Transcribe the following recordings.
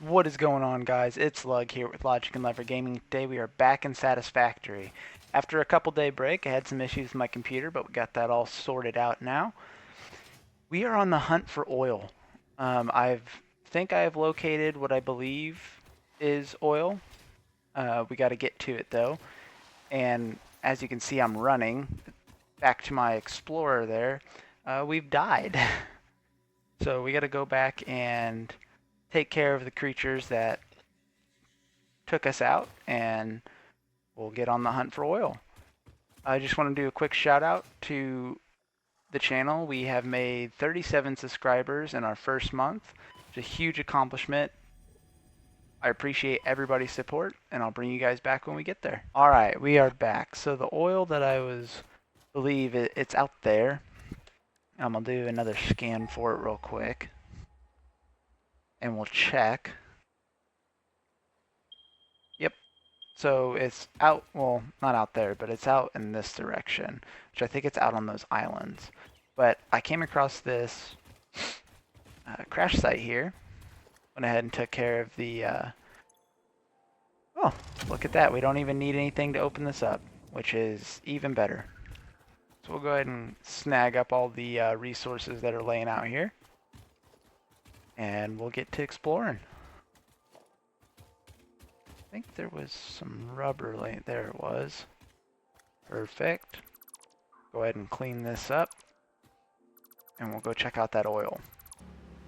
What is going on, guys? It's Lug here with Logic and Lever Gaming. Today we are back in Satisfactory. After a couple day break, I had some issues with my computer, but we got that all sorted out now. We are on the hunt for oil. I think I have located what I believe is oil. We got to get to it though, and as you can see, I'm running back to my Explorer there. We've died, so we got to go back and take care of the creatures that took us out, and we'll get on the hunt for oil. I just want to do a quick shout out to the channel. We have made 37 subscribers in our first month. It's a huge accomplishment. I appreciate everybody's support, and I'll bring you guys back when we get there. All right, we are back. So the oil that believe it's out there. I'm gonna do another scan for it real quick, and we'll check. Yep. So it's out, well, not out there, but it's out in this direction, which I think it's out on those islands. But I came across this crash site here. Went ahead and took care of the, oh, look at that. We don't even need anything to open this up, which is even better. So we'll go ahead and snag up all the resources that are laying out here. And we'll get to exploring. I think there was some rubber laying, there it was. Perfect. Go ahead and clean this up. And we'll go check out that oil.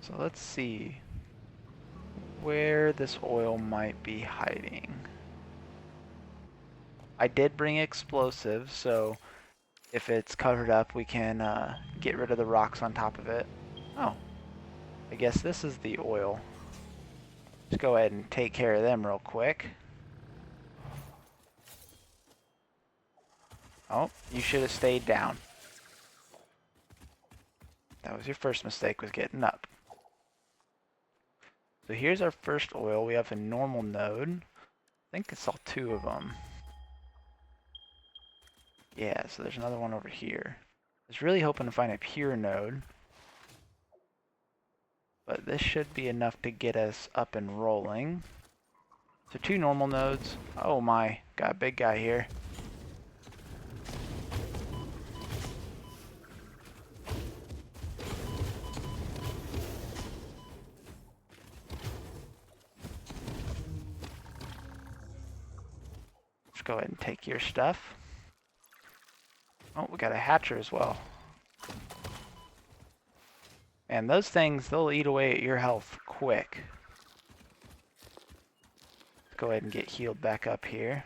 So let's see where this oil might be hiding. I did bring explosives, so if it's covered up, we can get rid of the rocks on top of it. Oh, I guess this is the oil. Let's go ahead and take care of them real quick. Oh, you should have stayed down. That was your first mistake, was getting up. So here's our first oil. We have a normal node. I think it's all two of them. Yeah, so there's another one over here. I was really hoping to find a pure node. But this should be enough to get us up and rolling. So two normal nodes. Oh my, got a big guy here. Let's go ahead and take your stuff. Oh, we got a hatcher as well. And those things, they'll eat away at your health quick. Let's go ahead and get healed back up here.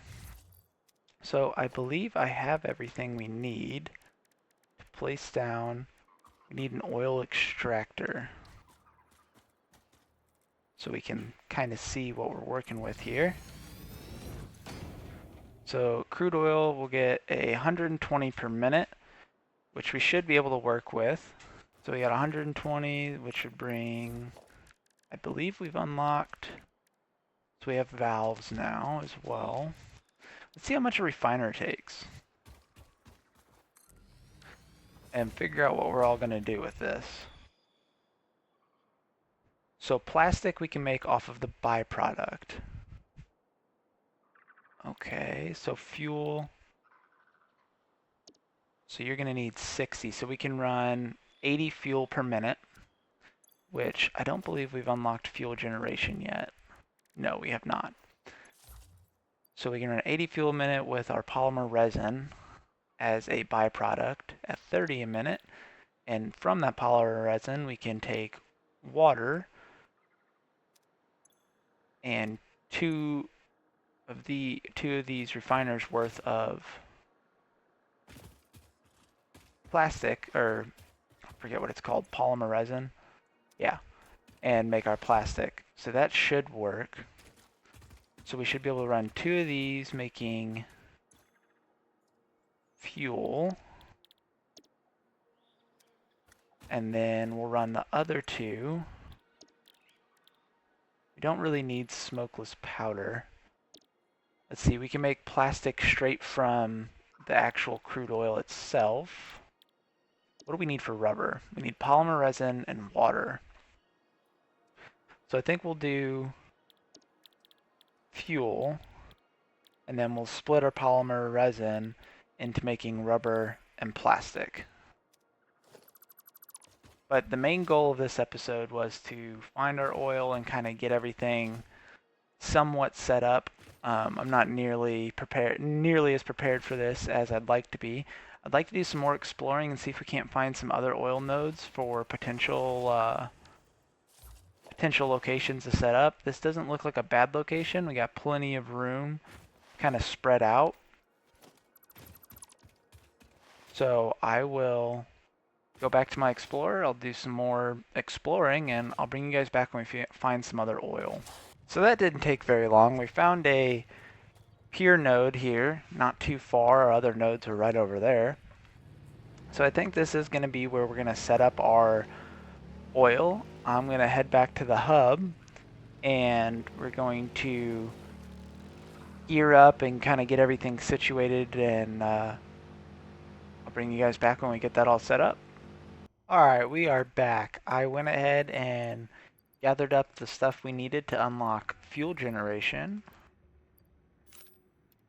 So I believe I have everything we need to place down. We need an oil extractor, so we can kind of see what we're working with here. So crude oil will get 120 per minute, which we should be able to work with. So we got 120, which would bring, I believe we've unlocked, so we have valves now as well. Let's see how much a refiner takes, and figure out what we're all going to do with this. So plastic we can make off of the byproduct. Okay, so fuel. So you're going to need 60, so we can run 80 fuel per minute, which I don't believe we've unlocked fuel generation yet. No, we have not. So we can run 80 fuel a minute with our polymer resin as a byproduct at 30 a minute. And from that polymer resin, we can take water and two of these refiners worth of plastic, or I forget what it's called, polymer resin. Yeah, and make our plastic. So that should work. So we should be able to run two of these, making fuel. And then we'll run the other two. We don't really need smokeless powder. Let's see, we can make plastic straight from the actual crude oil itself. What do we need for rubber? We need polymer resin and water. So I think we'll do fuel, and then we'll split our polymer resin into making rubber and plastic. But the main goal of this episode was to find our oil and kind of get everything somewhat set up. I'm not nearly as prepared for this as I'd like to be. I'd like to do some more exploring and see if we can't find some other oil nodes for potential locations to set up. This doesn't look like a bad location. We got plenty of room, kind of spread out. So I will go back to my explorer. I'll do some more exploring, and I'll bring you guys back when we find some other oil. So that didn't take very long. We found a pier node here, not too far. Our other nodes are right over there. So I think this is going to be where we're going to set up our oil. I'm going to head back to the hub, and we're going to gear up and kind of get everything situated, and I'll bring you guys back when we get that all set up. Alright, we are back. I went ahead and gathered up the stuff we needed to unlock fuel generation.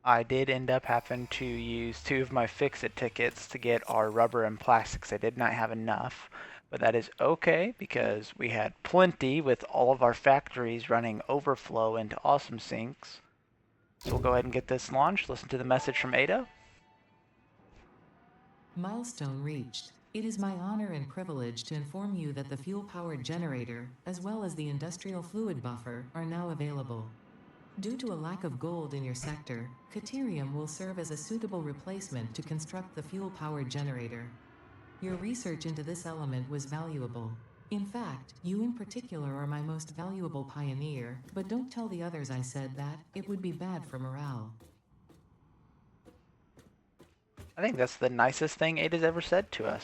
I did end up having to use 2 of my fix-it tickets to get our rubber and plastics. I did not have enough, but that is okay because we had plenty with all of our factories running overflow into awesome sinks. So we'll go ahead and get this launched. Listen to the message from Ada. Milestone reached. It is my honor and privilege to inform you that the fuel-powered generator, as well as the industrial fluid buffer, are now available. Due to a lack of gold in your sector, Caterium will serve as a suitable replacement to construct the fuel-powered generator. Your research into this element was valuable. In fact, you in particular are my most valuable pioneer, but don't tell the others I said that, it would be bad for morale. I think that's the nicest thing Ada's ever said to us.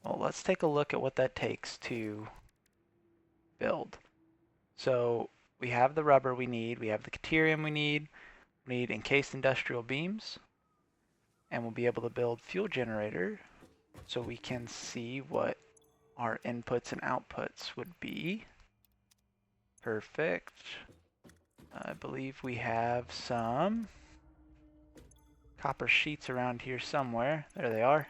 Well, let's take a look at what that takes to build. So we have the rubber we need, we have the Caterium we need encased industrial beams, and we'll be able to build fuel generator so we can see what our inputs and outputs would be. Perfect. I believe we have some copper sheets around here somewhere. There they are.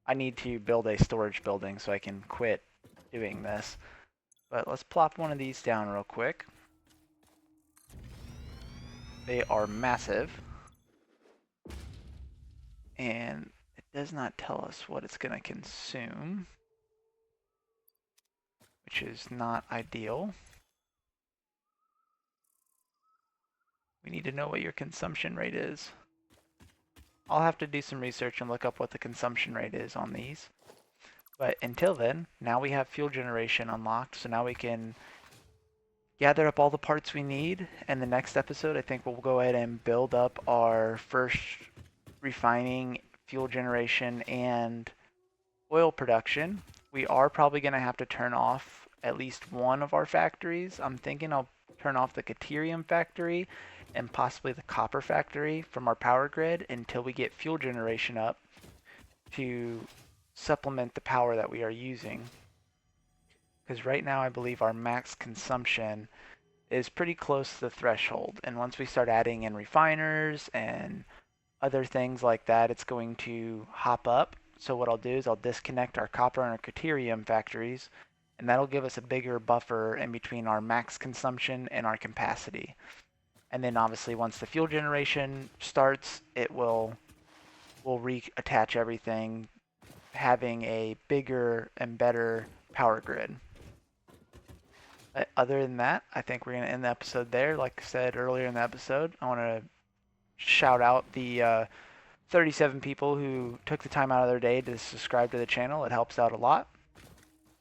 I need to build a storage building so I can quit doing this. But let's plop one of these down real quick. They are massive. And it does not tell us what it's going to consume, which is not ideal. We need to know what your consumption rate is. I'll have to do some research and look up what the consumption rate is on these. But until then, now we have fuel generation unlocked, so now we can gather up all the parts we need. And the next episode, I think we'll go ahead and build up our first refining, fuel generation, and oil production. We are probably going to have to turn off at least one of our factories. I'm thinking I'll turn off the Caterium factory and possibly the copper factory from our power grid until we get fuel generation up to supplement the power that we are using. Because right now I believe our max consumption is pretty close to the threshold, and once we start adding in refiners and other things like that, it's going to hop up. So what I'll do is I'll disconnect our copper and our Caterium factories, and that'll give us a bigger buffer in between our max consumption and our capacity. And then obviously once the fuel generation starts, we'll reattach everything, having a bigger and better power grid. Other than that, I think we're going to end the episode there. Like I said earlier in the episode, I want to shout out the 37 people who took the time out of their day to subscribe to the channel. It helps out a lot.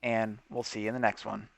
And we'll see you in the next one.